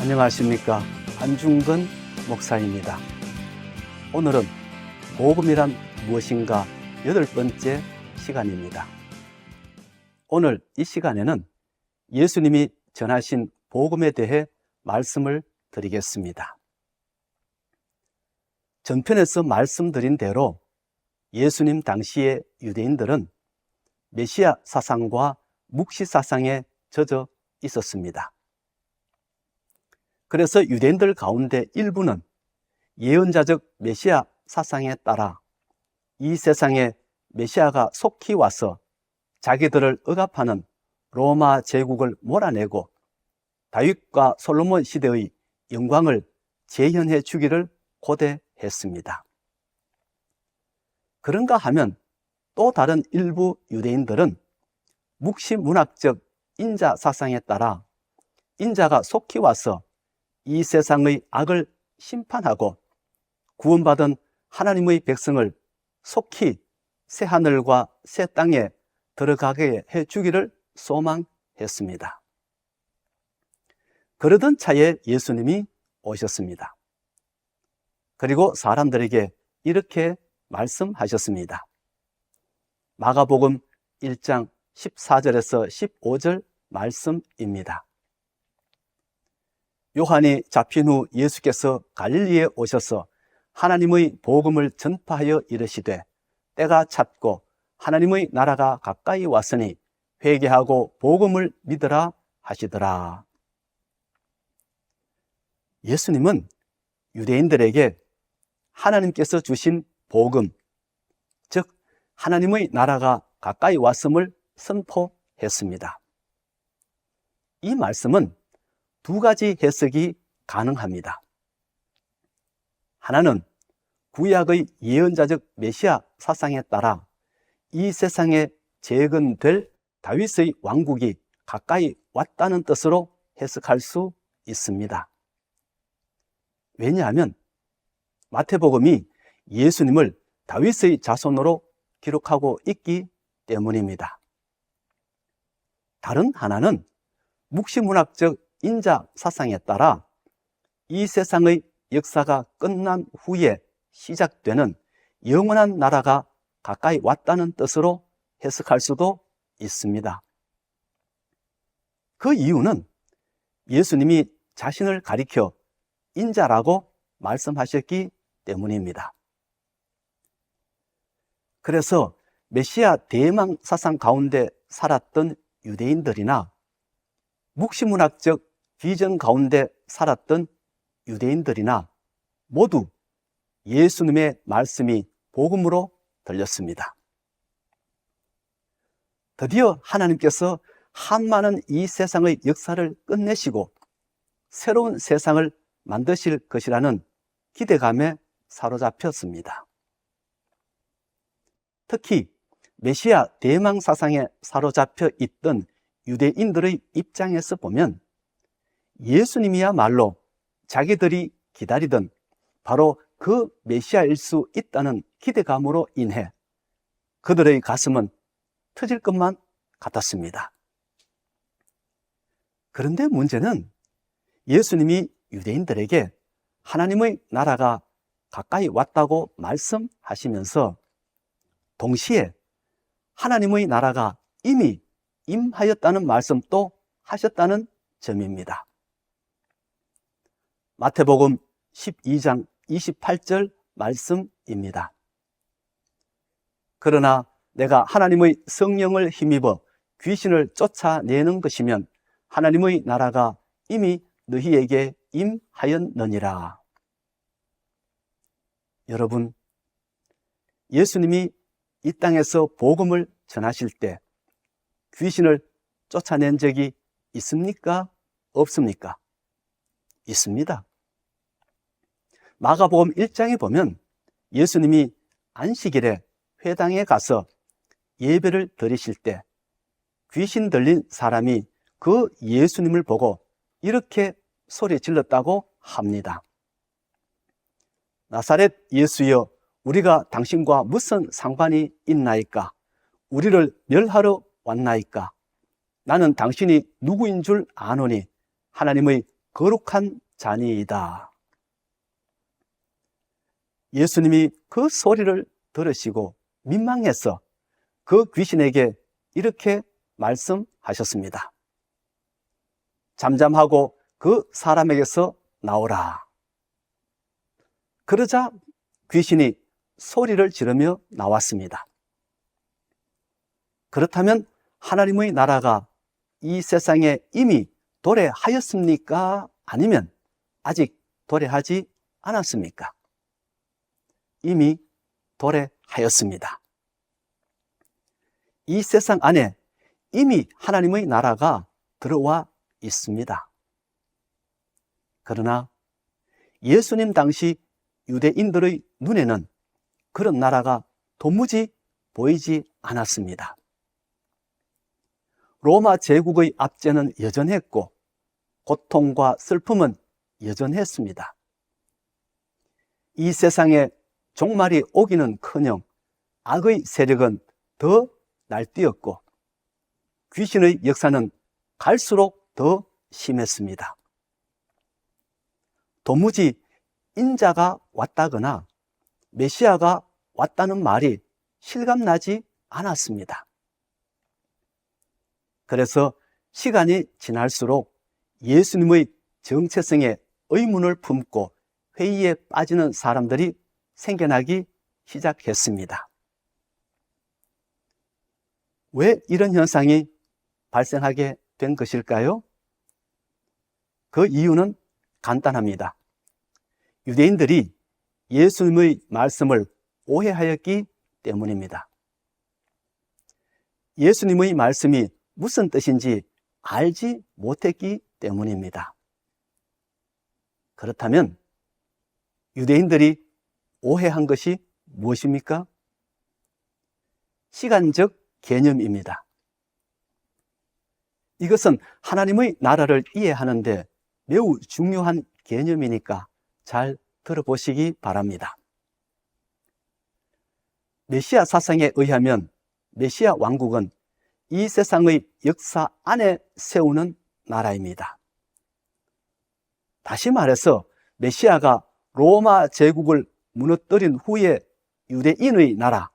안녕하십니까. 안중근 목사입니다. 오늘은 복음이란 무엇인가 8번째 시간입니다. 오늘 이 시간에는 예수님이 전하신 복음에 대해 말씀을 드리겠습니다. 전편에서 말씀드린 대로 예수님 당시의 유대인들은 메시아 사상과 묵시 사상에 젖어 있었습니다. 그래서 유대인들 가운데 일부는 예언자적 메시아 사상에 따라 이 세상에 메시아가 속히 와서 자기들을 억압하는 로마 제국을 몰아내고 다윗과 솔로몬 시대의 영광을 재현해 주기를 고대했습니다. 그런가 하면 또 다른 일부 유대인들은 묵시문학적 인자 사상에 따라 인자가 속히 와서 이 세상의 악을 심판하고 구원받은 하나님의 백성을 속히 새하늘과 새 땅에 들어가게 해주기를 소망했습니다. 그러던 차에 예수님이 오셨습니다. 그리고 사람들에게 이렇게 말씀하셨습니다. 마가복음 1장 14절에서 15절 말씀입니다. 요한이 잡힌 후 예수께서 갈릴리에 오셔서 하나님의 복음을 전파하여 이르시되 때가 찼고 하나님의 나라가 가까이 왔으니 회개하고 복음을 믿으라 하시더라. 예수님은 유대인들에게 하나님께서 주신 복음, 즉 하나님의 나라가 가까이 왔음을 선포했습니다. 이 말씀은 두 가지 해석이 가능합니다. 하나는 구약의 예언자적 메시아 사상에 따라 이 세상에 재건될 다윗의 왕국이 가까이 왔다는 뜻으로 해석할 수 있습니다. 왜냐하면 마태복음이 예수님을 다윗의 자손으로 기록하고 있기 때문입니다. 다른 하나는 묵시문학적 인자 사상에 따라 이 세상의 역사가 끝난 후에 시작되는 영원한 나라가 가까이 왔다는 뜻으로 해석할 수도 있습니다. 그 이유는 예수님이 자신을 가리켜 인자라고 말씀하셨기 때문입니다. 그래서 메시아 대망 사상 가운데 살았던 유대인들이나 묵시문학적 비전 가운데 살았던 유대인들이나 모두 예수님의 말씀이 복음으로 들렸습니다. 드디어 하나님께서 한많은 이 세상의 역사를 끝내시고 새로운 세상을 만드실 것이라는 기대감에 사로잡혔습니다. 특히 메시아 대망 사상에 사로잡혀 있던 유대인들의 입장에서 보면 예수님이야말로 자기들이 기다리던 바로 그 메시아일 수 있다는 기대감으로 인해 그들의 가슴은 터질 것만 같았습니다. 그런데 문제는 예수님이 유대인들에게 하나님의 나라가 가까이 왔다고 말씀하시면서 동시에 하나님의 나라가 이미 임하였다는 말씀도 하셨다는 점입니다. 마태복음 12장 28절 말씀입니다. 그러나 내가 하나님의 성령을 힘입어 귀신을 쫓아내는 것이면 하나님의 나라가 이미 너희에게 임하였느니라. 여러분, 예수님이 이 땅에서 복음을 전하실 때 귀신을 쫓아낸 적이 있습니까? 없습니까? 있습니다. 마가복음 1장에 보면 예수님이 안식일에 회당에 가서 예배를 드리실 때 귀신 들린 사람이 그 예수님을 보고 이렇게 소리 질렀다고 합니다. 나사렛 예수여, 우리가 당신과 무슨 상관이 있나이까? 우리를 멸하러 왔나이까? 나는 당신이 누구인 줄 아노니 하나님의 거룩한 자니이다. 예수님이 그 소리를 들으시고 민망해서 그 귀신에게 이렇게 말씀하셨습니다. 잠잠하고 그 사람에게서 나오라. 그러자 귀신이 소리를 지르며 나왔습니다. 그렇다면 하나님의 나라가 이 세상에 이미 도래하였습니까? 아니면 아직 도래하지 않았습니까? 이미 도래하였습니다. 이 세상 안에 이미 하나님의 나라가 들어와 있습니다. 그러나 예수님 당시 유대인들의 눈에는 그런 나라가 도무지 보이지 않았습니다. 로마 제국의 압제는 여전했고 고통과 슬픔은 여전했습니다. 이 세상에 종말이 오기는커녕 악의 세력은 더 날뛰었고 귀신의 역사는 갈수록 더 심했습니다. 도무지 인자가 왔다거나 메시아가 왔다는 말이 실감나지 않았습니다. 그래서 시간이 지날수록 예수님의 정체성에 의문을 품고 회의에 빠지는 사람들이 생겨나기 시작했습니다. 왜 이런 현상이 발생하게 된 것일까요? 그 이유는 간단합니다. 유대인들이 예수님의 말씀을 오해하였기 때문입니다. 예수님의 말씀이 무슨 뜻인지 알지 못했기 때문입니다. 그렇다면 유대인들이 오해한 것이 무엇입니까? 시간적 개념입니다. 이것은 하나님의 나라를 이해하는데 매우 중요한 개념이니까 잘 들어보시기 바랍니다. 메시아 사상에 의하면 메시아 왕국은 이 세상의 역사 안에 세우는 나라입니다. 다시 말해서 메시아가 로마 제국을 무너뜨린 후에 유대인의 나라,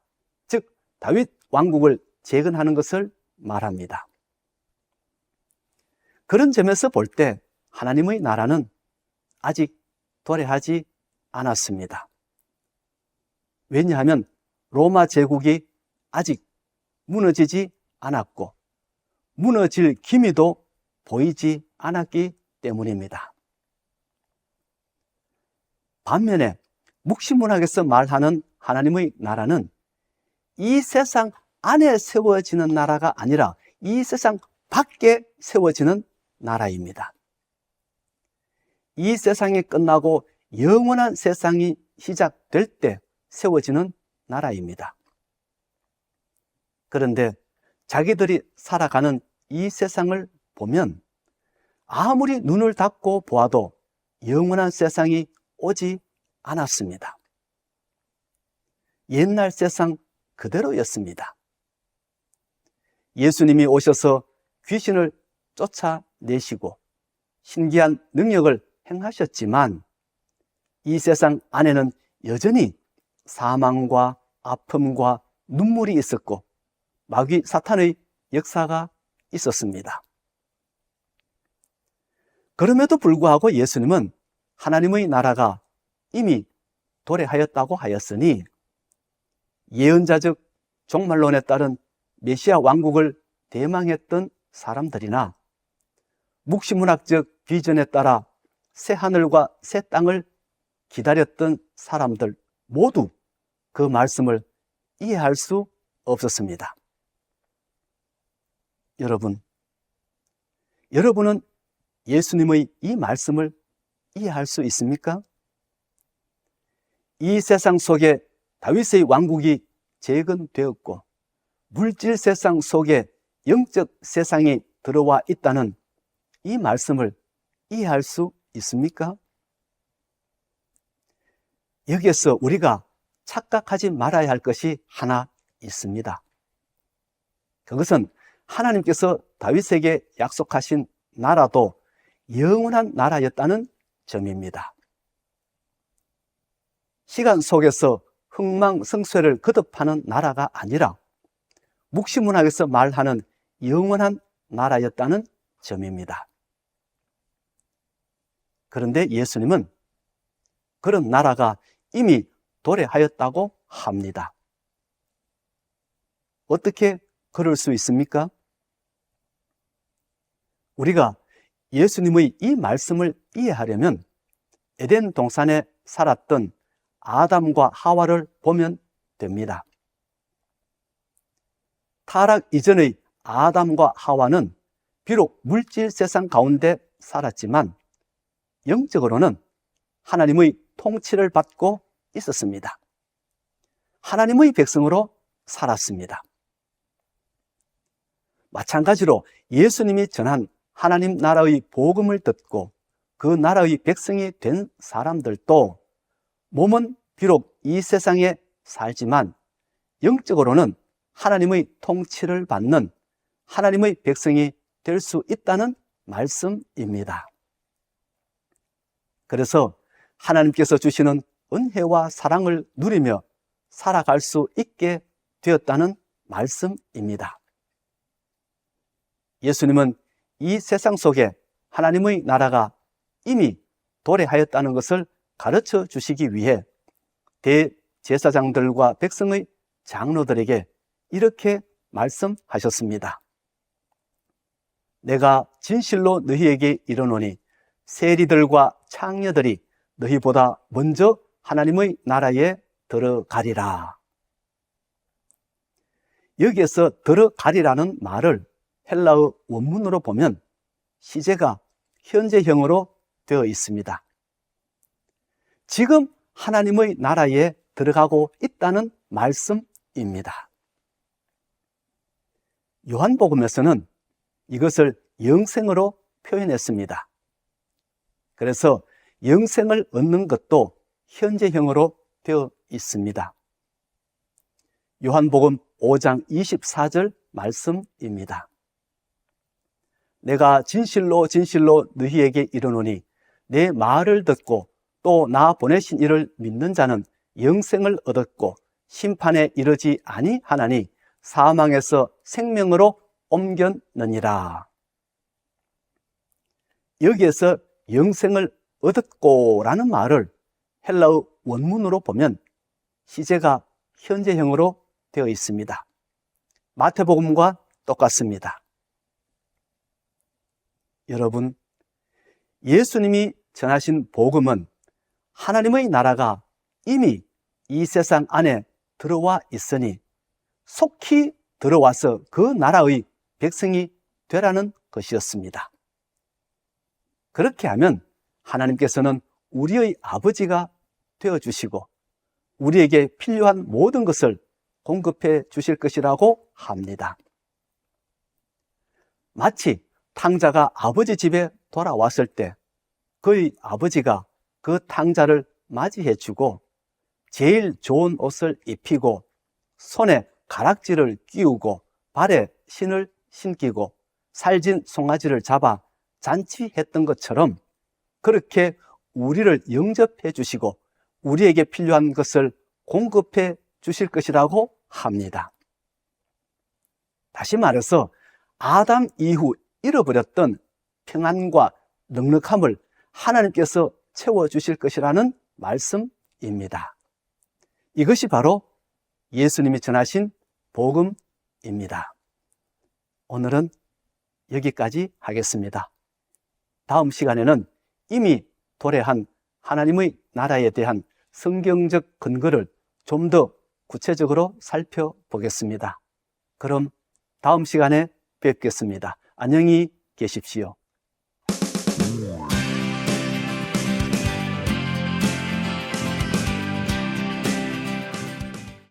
즉 다윗 왕국을 재건하는 것을 말합니다. 그런 점에서 볼 때 하나님의 나라는 아직 도래하지 않았습니다. 왜냐하면 로마 제국이 아직 무너지지 않았고 무너질 기미도 보이지 않았기 때문입니다. 반면에 묵시문학에서 말하는 하나님의 나라는 이 세상 안에 세워지는 나라가 아니라 이 세상 밖에 세워지는 나라입니다. 이 세상이 끝나고 영원한 세상이 시작될 때 세워지는 나라입니다. 그런데 자기들이 살아가는 이 세상을 보면 아무리 눈을 닫고 보아도 영원한 세상이 오지 않았습니다. 옛날 세상 그대로였습니다. 예수님이 오셔서 귀신을 쫓아내시고 신기한 능력을 행하셨지만 이 세상 안에는 여전히 사망과 아픔과 눈물이 있었고 마귀 사탄의 역사가 있었습니다. 그럼에도 불구하고 예수님은 하나님의 나라가 이미 도래하였다고 하였으니 예언자적 종말론에 따른 메시아 왕국을 대망했던 사람들이나 묵시문학적 비전에 따라 새 하늘과 새 땅을 기다렸던 사람들 모두 그 말씀을 이해할 수 없었습니다. 여러분은 예수님의 이 말씀을 이해할 수 있습니까? 이 세상 속에 다윗의 왕국이 재건되었고 물질 세상 속에 영적 세상이 들어와 있다는 이 말씀을 이해할 수 있습니까? 여기에서 우리가 착각하지 말아야 할 것이 하나 있습니다. 그것은 하나님께서 다윗에게 약속하신 나라도 영원한 나라였다는 점입니다. 시간 속에서 흥망성쇠를 거듭하는 나라가 아니라 묵시문학에서 말하는 영원한 나라였다는 점입니다. 그런데 예수님은 그런 나라가 이미 도래하였다고 합니다. 어떻게 그럴 수 있습니까? 우리가 예수님의 이 말씀을 이해하려면 에덴 동산에 살았던 아담과 하와를 보면 됩니다. 타락 이전의 아담과 하와는 비록 물질 세상 가운데 살았지만 영적으로는 하나님의 통치를 받고 있었습니다. 하나님의 백성으로 살았습니다. 마찬가지로 예수님이 전한 하나님 나라의 복음을 듣고 그 나라의 백성이 된 사람들도 몸은 비록 이 세상에 살지만 영적으로는 하나님의 통치를 받는 하나님의 백성이 될 수 있다는 말씀입니다. 그래서 하나님께서 주시는 은혜와 사랑을 누리며 살아갈 수 있게 되었다는 말씀입니다. 예수님은 이 세상 속에 하나님의 나라가 이미 도래하였다는 것을 가르쳐 주시기 위해 대제사장들과 백성의 장로들에게 이렇게 말씀하셨습니다. 내가 진실로 너희에게 이르노니 세리들과 창녀들이 너희보다 먼저 하나님의 나라에 들어가리라. 여기에서 들어가리라는 말을 헬라어 원문으로 보면 시제가 현재형으로 되어 있습니다. 지금 하나님의 나라에 들어가고 있다는 말씀입니다. 요한복음에서는 이것을 영생으로 표현했습니다. 그래서 영생을 얻는 것도 현재형으로 되어 있습니다. 요한복음 5장 24절 말씀입니다. 내가 진실로 진실로 너희에게 이르노니 내 말을 듣고 또 나 보내신 이를 믿는 자는 영생을 얻었고 심판에 이르지 아니하나니 사망에서 생명으로 옮겼느니라. 여기에서 영생을 얻었고 라는 말을 헬라어 원문으로 보면 시제가 현재형으로 되어 있습니다. 마태복음과 똑같습니다. 여러분, 예수님이 전하신 복음은 하나님의 나라가 이미 이 세상 안에 들어와 있으니 속히 들어와서 그 나라의 백성이 되라는 것이었습니다. 그렇게 하면 하나님께서는 우리의 아버지가 되어주시고 우리에게 필요한 모든 것을 공급해 주실 것이라고 합니다. 마치 탕자가 아버지 집에 돌아왔을 때 그의 아버지가 그 탕자를 맞이해 주고 제일 좋은 옷을 입히고 손에 가락지를 끼우고 발에 신을 신기고 살진 송아지를 잡아 잔치했던 것처럼 그렇게 우리를 영접해 주시고 우리에게 필요한 것을 공급해 주실 것이라고 합니다. 다시 말해서 아담 이후 잃어버렸던 평안과 넉넉함을 하나님께서 채워주실 것이라는 말씀입니다. 이것이 바로 예수님이 전하신 복음입니다. 오늘은 여기까지 하겠습니다. 다음 시간에는 이미 도래한 하나님의 나라에 대한 성경적 근거를 좀 더 구체적으로 살펴보겠습니다. 그럼 다음 시간에 뵙겠습니다. 안녕히 계십시오.